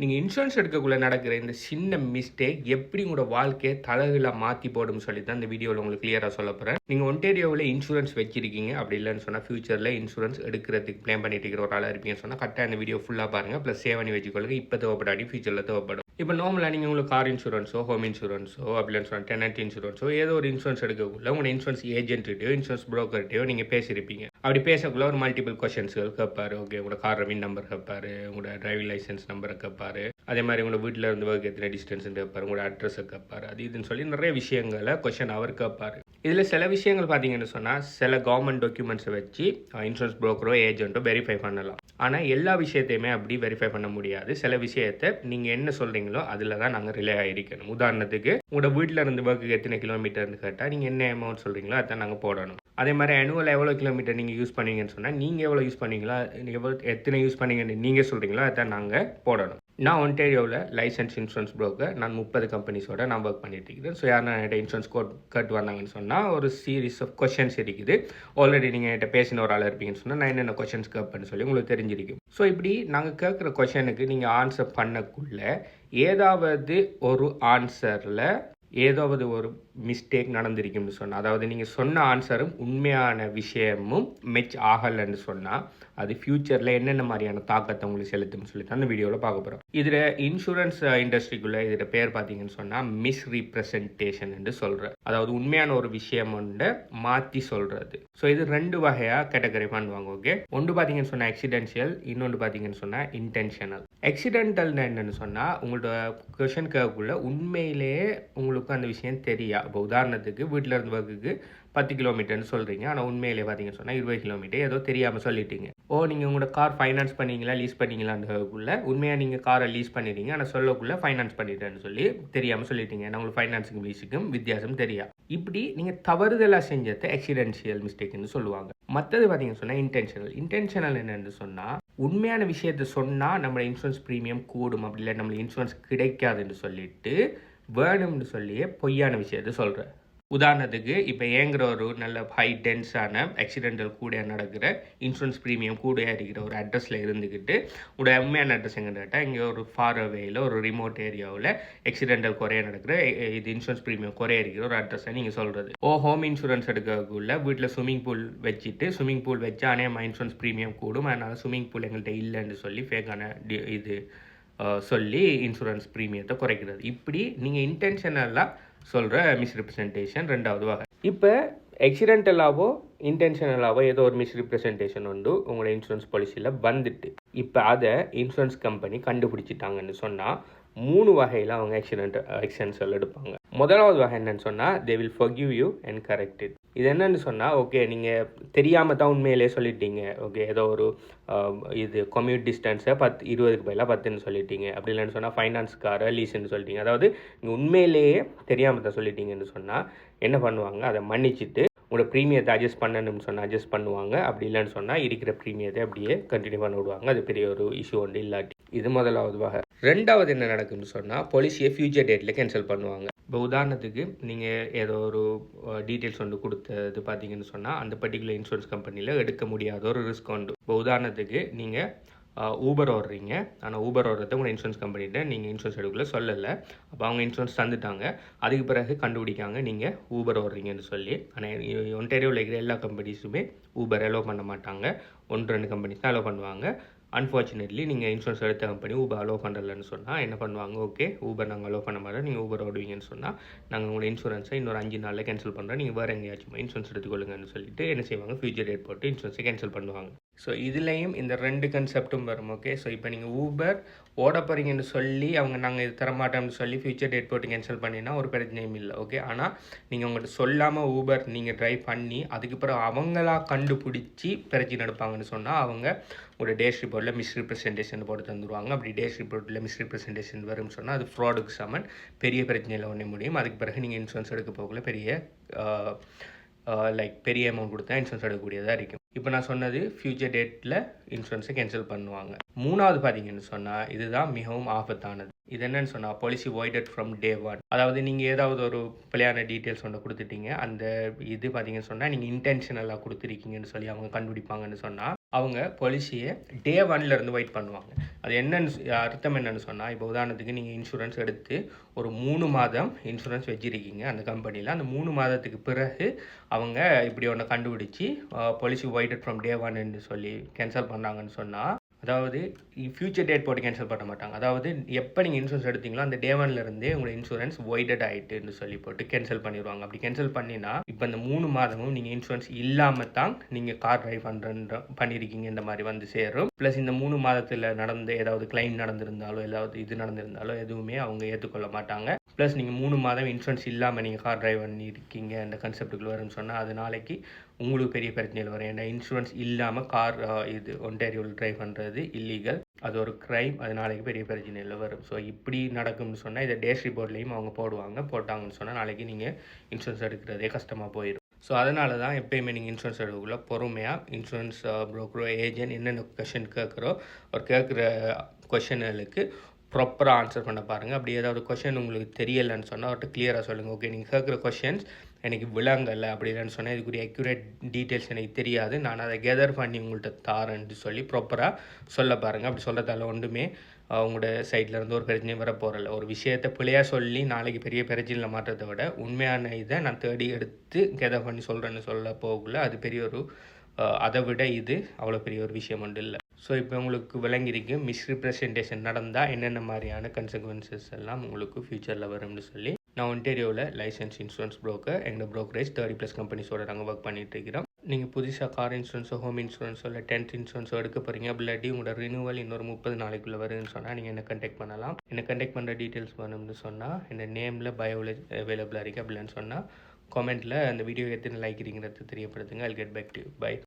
நீங்கள் இன்சூரன்ஸ் எடுக்கக்குள்ளே நடக்கிற இந்த சின்ன மிஸ்டேக் எப்படி உங்களோட வாழ்க்கையை தலைகீழ மாற்றி போடும்னு சொல்லி தான் இந்த வீடியோவில் உங்களுக்கு கிளியராக சொல்ல போகிறேன். நீங்கள் ஒன்டேரியோவில் இன்சூரன்ஸ் வச்சிருக்கீங்க, அப்படி இல்லைன்னு சொன்னால் ஃபியூச்சரில் இன்சூரன்ஸ் எடுக்கிறதுக்கு பிளான் பண்ணிட்டு இருக்கிற ஒரு ஆளாக இருப்பீங்கன்னு சொன்னால் கரெக்டாக இந்த வீடியோ ஃபுல்லாக பாருங்கள். ப்ளஸ் சேவ் பண்ணி வச்சுக்கொள்ளுங்க. இப்போ தேவைப்படாடி ஃபியூச்சரில் தேவைப்படும். இப்போ நார்மலாக நீங்கள் உங்களுக்கு கார் இன்சூரன்ஸோ, ஹோம் இன்சூரன்ஸோ, அப்படின்னு சொன்னால் டெனன்ட் இன்சூரன்ஸோ, ஏதோ ஒரு இன்சூரன்ஸ் எடுக்கக்குள்ள உங்களோட இன்சூரன்ஸ் ஏஜென்ட்டையோ இன்சூரன்ஸ் ப்ரோக்கர்ட்டையோ நீங்கள் பேசியிருப்பீங்க. அப்படி பேசக்குள்ள ஒரு மல்டிபிள் கொஸ்டின்ஸ்கள் கேட்பாரு. ஓகே, உங்களோட கார் வின் நம்பர் கேட்பாரு, உங்களோட டிரைவிங் லைசன்ஸ் நம்பரை கேட்பாரு, அதே மாதிரி உங்களோட வீட்டில் இருந்து ஒர்க் எத்தனை டிஸ்டன்ஸ் கேட்பாரு, உங்களோட அட்ரஸை கேட்பாரு, அது இதுன்னு சொல்லி நிறைய விஷயங்களை கொஸ்டின் அவர் கேட்பாரு. இதில் சில விஷயங்கள் பார்த்தீங்கன்னு சொன்னால் சில கவர்மெண்ட் டாக்குமெண்ட்ஸை வச்சு இன்சூரன்ஸ் ப்ரோக்கரோ ஏஜென்ட்டோ வெரிஃபை பண்ணலாம். ஆனால் எல்லா விஷயத்தையுமே அப்படி வெரிஃபை பண்ண முடியாது. சில விஷயத்தை நீங்கள் என்ன சொல்கிறீங்களோ அதில் தான் நாங்கள் ரிலே ஆகிருக்கணும். உதாரணத்துக்கு உங்களோட வீட்டில் இருந்து ஒர்க்கு எத்தனை கிலோமீட்டர்னு கேட்டால் நீங்கள் என்ன அமௌண்ட் சொல்கிறீங்களோ அதை நாங்கள் போடணும். அதே மாதிரி ஆனுவல் எவ்வளோ கிலோமீட்டர் நீங்கள் யூஸ் பண்ணீங்கன்னு சொன்னால் நீங்கள் எவ்வளோ யூஸ் பண்ணீங்களா, எத்தனை யூஸ் பண்ணீங்கன்னு நீங்கள் சொல்கிறீங்களோ அதை நாங்கள் போடணும். நான் ஒன்டேரியோவில் லைசன்ஸ் இன்சூரன்ஸ் ப்ரோக்கர். நான் 30 கம்பெனிஸோட நான் ஒர்க் பண்ணிட்டு இருக்கிறேன். ஸோ யாரும் என்கிட்ட இன்சூரன்ஸ் கேட்டு வந்தாங்கன்னு சொன்னால் ஒரு சீரீஸ் ஆஃப் கொஷின்ஸ் இருக்குது. ஆல்ரெடி நீங்கள் என்கிட்ட பேசின ஒரு ஆள் இருப்பீங்கன்னு சொன்னால் நான் என்னென்ன கொஷின்ஸ் கேட்பேன்னு சொல்லி உங்களுக்கு தெரிஞ்சிருக்கும். ஸோ இப்படி நாங்கள் கேட்குற கொஷனுக்கு நீங்கள் ஆன்சர் பண்ணக்குள்ள ஏதாவது ஒரு ஆன்சரில் ஏதாவது ஒரு மிஸ்டேக் நடந்திருக்கும்னு சொன்னால், அதாவது நீங்கள் சொன்ன ஆன்சரும் உண்மையான விஷயமும் மெச் ஆகலைன்னு சொன்னால் அது ஃப்யூச்சரில் என்னென்ன மாதிரியான தாக்கத்தை உங்களுக்கு செலுத்தும்னு சொல்லி தான் அந்த வீடியோவில் பார்க்க போகிறோம். இதில் இன்சூரன்ஸ் இண்டஸ்ட்ரிக்குள்ளே இதில் பேர் பார்த்தீங்கன்னு சொன்னால் மிஸ் ரீப்ரசன்டேஷன் என்று சொல்கிறேன். அதாவது உண்மையான ஒரு விஷயம் ஒன்றை மாற்றி சொல்கிறது. ஸோ இது 2 வகையாக கேட்டகரி பண்ணுவாங்க. ஓகே, ஒன்று பார்த்தீங்கன்னு சொன்னால் ஆக்சிடென்ஷியல், இன்னொன்று பார்த்தீங்கன்னு சொன்னால் இன்டென்ஷனல். ஆக்சிடென்டல்னு என்னென்னு சொன்னால் உங்களோட கொஷன் கேட்குள்ள உண்மையிலேயே உங்களுக்கு அந்த விஷயம் தெரியா. இப்போ உதாரணத்துக்கு வீட்டில் இருந்து ஒர்க்குக்கு 10 கிலோமீட்டர்னு சொல்கிறீங்க, ஆனால் உண்மையிலே பார்த்தீங்கன்னு சொன்னால் 20 கிலோமீட்டர் ஏதோ தெரியாமல் சொல்லிட்டீங்க. நீங்கள் உங்களோட கார் ஃபைனான்ஸ் பண்ணீங்களா லீஸ் பண்ணீங்களான்றதுக்குள்ள உண்மையாக நீங்கள் காரை லீஸ் பண்ணிடுறீங்க, ஆனால் சொல்லக்குள்ளே ஃபைனான்ஸ் பண்ணிட்டேன்னு சொல்லி தெரியாமல் சொல்லிட்டீங்க. ஏன்னா உங்களுக்கு ஃபைனான்ஸுக்கும் லீஸுக்கும் வித்தியாசம் தெரியா. இப்படி நீங்கள் தவறுதலாக செஞ்சதை ஆக்சிடென்ஷியல் மிஸ்டேக்னு சொல்லுவாங்க. மற்றது பார்த்தீங்கன்னு சொன்னால் இன்டென்ஷனல். இன்டென்ஷனல் என்னென்னு சொன்னால் உண்மையான விஷயத்தை சொன்னால் நம்மளோட இன்சூரன்ஸ் ப்ரீமியம் கூடும், அப்படி இல்லை நம்மளுக்கு இன்சூரன்ஸ் கிடைக்காதுன்னு சொல்லிட்டு வேணும்னு சொல்லியே பொய்யான விஷயத்தை சொல்கிறேன். உதாரணத்துக்கு இப்போ ஏங்குற ஒரு நல்ல ஹை டென்ஸான ஆக்சிடென்டல் கூட நடக்கிற இன்சூரன்ஸ் ப்ரீமியம் கூட இருக்கிற ஒரு அட்ரஸில் இருந்துக்கிட்டு உடைய உண்மையான அட்ரஸ் எங்கே கேட்டால் இங்கே ஒரு ஃபார் அவேயில் ஒரு ரிமோட் ஏரியாவில் ஆக்சிடென்டல் குறைய நடக்கிற இது இன்சூரன்ஸ் ப்ரீமியம் குறைய இருக்கிற ஒரு அட்ரஸை நீங்கள் சொல்கிறது. ஹோம் இன்சூரன்ஸ் எடுக்கக்குள்ள வீட்டில் ஸ்விம்மிங் பூல் வச்சுட்டு ஸ்விம்மிங் பூல் வச்சா அநேகமாக இன்சூரன்ஸ் ப்ரீமியம் கூடும், அதனால் ஸ்விம்மிங் பூல் எங்கள்கிட்ட இல்லைன்னு சொல்லி ஃபேக்கான இது சொல்லி இன்சூரன்ஸ் ப்ரீமியத்தை குறைக்கிறது. இப்படி நீங்கள் இன்டென்ஷனலாக சொல்கிற மிஸ்ரிப்ரசன்டேஷன் 2வது வகை. இப்போ ஆக்சிடென்டலாவோ இன்டென்ஷனலாவோ ஏதோ ஒரு மிஸ்ரிப்ரசன்டேஷன் உண்டு உங்களோட இன்சூரன்ஸ் பாலிசியில் வந்துட்டு இப்போ அதை இன்சூரன்ஸ் கம்பெனி கண்டுபிடிச்சிட்டாங்கன்னு சொன்னால் 3 வகையில் அவங்க ஆக்ஷன்ஸ் எடுப்பாங்க. முதலாவது வகை என்னன்னு சொன்னால் they will forgive you and correct it. இது என்னன்னு சொன்னால் ஓகே நீங்கள் தெரியாமல் தான் உண்மையிலே சொல்லிட்டீங்க. ஓகே, ஏதோ ஒரு இது கம்யூட் டிஸ்டன்ஸை 20க்கு பதிலாக 10ன்னு சொல்லிட்டீங்க. அப்படி இல்லைன்னு சொன்னால் ஃபைனான்ஸ்கார லீஸ்ன்னு சொல்லிட்டீங்க. அதாவது நீங்கள் உண்மையிலேயே தெரியாமல் தான் சொல்லிட்டீங்கன்னு சொன்னால் என்ன பண்ணுவாங்க, அதை மன்னிச்சுட்டு உங்களோட ப்ரீமியத்தை அட்ஜஸ்ட் பண்ணணும்னு சொன்னால் அட்ஜஸ்ட் பண்ணுவாங்க. அப்படி இல்லைன்னு சொன்னால் இருக்கிற ப்ரீமியத்தை அப்படியே கண்டினியூ பண்ண விடுவாங்க. அது பெரிய ஒரு இஷ்யூ ஒன்று இல்லாட்டி. இது முதலாவது வகை. 2வது என்ன நடக்கும்னு சொன்னால் பாலிசியை ஃபியூச்சர் டேட்டில் கேன்சல் பண்ணுவாங்க. இப்போ உதாரணத்துக்கு நீங்கள் ஏதோ ஒரு டீட்டெயில்ஸ் ஒன்று கொடுத்தது பார்த்தீங்கன்னு சொன்னால் அந்த பர்டிகுலர் இன்சூரன்ஸ் கம்பெனியில் எடுக்க முடியாத ஒரு ரிஸ்க் உண்டு. இப்போ உதாரணத்துக்கு நீங்கள் ஊபர் ஓடுறீங்க, ஆனால் ஊபர் ஓடுறத உங்கள் இன்சூரன்ஸ் கம்பெனிகிட்ட நீங்கள் இன்சூரன்ஸ் எடுக்கல சொல்லலை. அப்போ அவங்க இன்சூரன்ஸ் தந்துட்டாங்க. அதுக்கு பிறகு கண்டுபிடிக்காங்க நீங்கள் ஊபர் ஓடுறீங்கன்னு சொல்லி. ஆனால் ஒன்டேரியோவில் இருக்கிற எல்லா கம்பெனிஸுமே ஊபர் அலோவ் பண்ண மாட்டாங்க. 1-2 கம்பெனிஸ் தான் அலோவ் பண்ணுவாங்க. அன்ஃபார்ச்சுனேட்லி நீங்கள் இன்சூரன்ஸ் எடுத்த கம்பெனி ஊபர் அலோவ் பண்ணுறலன்னு சொன்னால் என்ன பண்ணுவாங்க, ஓகே ஊபர் நாங்கள் அலோவ் பண்ண மாட்டோம், நீங்கள் ஊபர் ஓடுவீங்கன்னு சொன்னால் நாங்கள் உங்களோட இன்சூரன்ஸை இன்னொரு 5 நாளில் கேன்சல் பண்ணுறோம், நீங்கள் வேறு எங்கேயாச்சும் இன்சூரன்ஸ் எடுத்துக்கொள்ளுங்கன்னு சொல்லிட்டு என்ன செய்வாங்க, ஃபியூச்சர் டேட் போட்டு இன்சூரன்ஸை கேன்சல் பண்ணுவாங்க. ஸோ இதுலேயும் இந்த 2 கன்செப்டும் வரும். ஓகே, ஸோ இப்போ நீங்கள் ஊபர் ஓட போகிறீங்கன்னு சொல்லி அவங்க நாங்கள் இது தரமாட்டோம்னு சொல்லி ஃபியூச்சர் டேட் போட்டு கேன்சல் பண்ணினா ஒரு பிரச்சனையும் இல்லை. ஓகே, ஆனால் நீங்கள் உங்கள்கிட்ட சொல்லாமல் ஊபர் நீங்கள் ட்ரைவ் பண்ணி அதுக்கப்புறம் அவங்களா கண்டுபிடிச்சி பிரச்சனை எடுப்பாங்கன்னு சொன்னால் அவங்க ஒரு டேஸ் ரிப்போர்ட்டில் மிஸ்ரிப்ரசன்டேஷன் போட்டு தந்துடுவாங்க. அப்படி டேஸ் ரிப்போர்ட்டில் மிஸ்ரிப்ரசன்டேஷன் வரும்னு சொன்னால் அது ஃப்ராடுக்கு சமன், பெரிய பிரச்சனையில் ஒன்றே முடியும். அதுக்கு பிறகு நீங்கள் இன்சூரன்ஸ் எடுக்க போகல பெரிய அமௌண்ட் கொடுத்தா இன்சூரன்ஸ் எடுக்கக்கூடியதாக இருக்கும். இப்போ நான் சொன்னது ஃபியூச்சர் டேட்டில் இன்சூரன்ஸை கேன்சல் பண்ணுவாங்க. 3வது பார்த்தீங்கன்னு சொன்னால் இதுதான் மிகவும் ஆபத்தானது. இது என்னன்னு சொன்னால் பாலிசி வாய்டட் ஃப்ரம் டே 1. அதாவது நீங்கள் ஏதாவது ஒரு பிள்ளையான டீட்டெயில்ஸ் ஒன்று கொடுத்துட்டீங்க, அந்த இது பார்த்தீங்கன்னு சொன்னால் நீங்கள் இன்டென்ஷனலாக கொடுத்துருக்கீங்கன்னு சொல்லி அவங்க கண்டுபிடிப்பாங்கன்னு சொன்னால் அவங்க பாலிசியை டே 1ல இருந்து வெயிட் பண்ணுவாங்க. அது என்னன்னு அர்த்தம் என்னன்னு சொன்னா, இப்போ உதாரணத்துக்கு நீங்க இன்சூரன்ஸ் எடுத்து ஒரு 3 மாதம் இன்சூரன்ஸ் வச்சிருக்கீங்க அந்த கம்பெனில. அந்த 3 மாதத்துக்கு பிறகு அவங்க இப்படி ஒண்ண கண்டுபிடிச்சு பாலிசி வைடட் ஃப்ரம் டே 1 ன்னு சொல்லி கேன்சல் பண்ணாங்கன்னு சொன்னா, அதாவது ஃபியூச்சர் டேட் போட்டு கேன்சல் பண்ண மாட்டாங்க. அதாவது எப்போ நீங்கள் இன்சூரன்ஸ் எடுத்தீங்களோ அந்த டே 1ல இருந்தே உங்களோட இன்சூரன்ஸ் வைடட் ஆயிட்டுன்னு சொல்லி போட்டு கேன்சல் பண்ணிடுவாங்க. அப்படி கேன்சல் பண்ணினா இப்போ இந்த 3 மாதமும் நீங்கள் இன்சூரன்ஸ் இல்லாமல் தான் நீங்கள் கார் டிரைவ் பண்ணியிருக்கீங்க இந்த மாதிரி வந்து சேரும். ப்ளஸ் இந்த 3 மாதத்தில் நடந்த ஏதாவது கிளைம் நடந்திருந்தாலோ ஏதாவது இது நடந்திருந்தாலோ எதுவுமே அவங்க ஏற்றுக்கொள்ள மாட்டாங்க. ப்ளஸ் நீங்கள் 3 மாதம் இன்சூரன்ஸ் இல்லாமல் நீங்கள் கார் டிரைவ் பண்ணியிருக்கீங்க அந்த கன்செப்ட்டுக்குள்ள வரும்னு சொன்னால் அது நாளைக்கு உங்களுக்கு பெரிய பிரச்சனைகள் வரும். ஏன்னா இன்சூரன்ஸ் இல்லாமல் கார் இது ஒன்டாரியோவில் டிரைவ் பண்ணுறது இல்லீகல். அது ஒரு க்ரைம். அது நாளைக்கு பெரிய பிரச்சனையில் வரும். ஸோ இப்படி நடக்கும்னு சொன்னால் இதை டேஷ் ரிப்போர்ட்லேயும் அவங்க போட்டாங்கன்னு சொன்னால் நாளைக்கு நீங்கள் இன்சூரன்ஸ் எடுக்கிறதே கஷ்டமாக போயிடும். ஸோ அதனால தான் எப்பயுமே நீங்கள் இன்சூரன்ஸ் எடுக்கக்குள்ள பொறுமையாக இன்சூரன்ஸ் புரோக்கரோ ஏஜென்ட் என்னென்ன கொஷின் கேட்குறோ ஒரு கேட்குற கொஷனுக்கு ப்ராப்பராக ஆன்சர் பண்ண பாருங்கள். அப்படி ஏதாவது கொஷின் உங்களுக்கு தெரியலைன்னு சொன்னால் அவர்கிட்ட கிளியராக சொல்லுங்கள். ஓகே நீங்கள் கேட்குற கொஷின்ஸ் எனக்கு விளங்கலை அப்படி இல்லைன்னு சொன்னால் இதுக்குரிய அக்யூரேட் டீட்டெயில்ஸ் எனக்கு தெரியாது, நான் அதை கெதர் பண்ணி உங்கள்கிட்ட தாரேன்னு சொல்லி ப்ராப்பராக சொல்ல பாருங்கள். அப்படி சொல்லத்தால ஒன்றுமே உங்களோட சைட்லேருந்து ஒரு பிரச்சனையும் வர போகிறல. ஒரு விஷயத்தை பிள்ளையாக சொல்லி நாளைக்கு பெரிய பிரச்சனையில் மாற்றத்தை விட உண்மையான இதை நான் தேடி எடுத்து கெதர் பண்ணி சொல்கிறேன்னு சொல்ல போகல அது பெரிய ஒரு அதை விட இது அவ்வளோ பெரிய ஒரு விஷயம் ஒன்றும் இல்லை. ஸோ இப்போ உங்களுக்கு விளங்கிருக்கு மிஸ்ரிப்ரசன்டேஷன் நடந்தால் என்னென்ன மாதிரியான கன்சிக்வன்சஸ் எல்லாம் உங்களுக்கு ஃப்யூச்சரில் வரும்னு சொல்லி. நான் ஒன்டேரியோவில் லைசன்ஸ் இன்சூரன்ஸ் புரோக்கர். எங்களோட ப்ரோக்கரேஜ் 30+ கம்பெனிஸோட நாங்கள் ஒர்க் பண்ணிட்டு இருக்கிறோம். நீங்கள் புதுசாக கார் இன்சூரன்ஸோ ஹோம் இன்சூரன்ஸோ இல்லை டென்த் இன்சூரன்ஸோ எடுக்க போகிறீங்க இல்லாட்டி உங்களோட ரினியூவல் இன்னொரு 30 நாளைக்குள்ளே வருதுன்னு சொன்னால் நீங்கள் என்ன கண்டெக்ட் பண்ணலாம். என்ன கண்டெக்ட் பண்ணுற டீட்டெயில்ஸ் வேணும்னு சொன்னால் இந்த நேமில் பயோவில் அவைலபிளாக இருக்குது அப்படின்னு சொன்னால் கமெண்ட்டில் அந்த வீடியோ எத்தனை லைக் இருக்கிறது தெரியப்படுத்துங்க. I'll get back to you. Bye.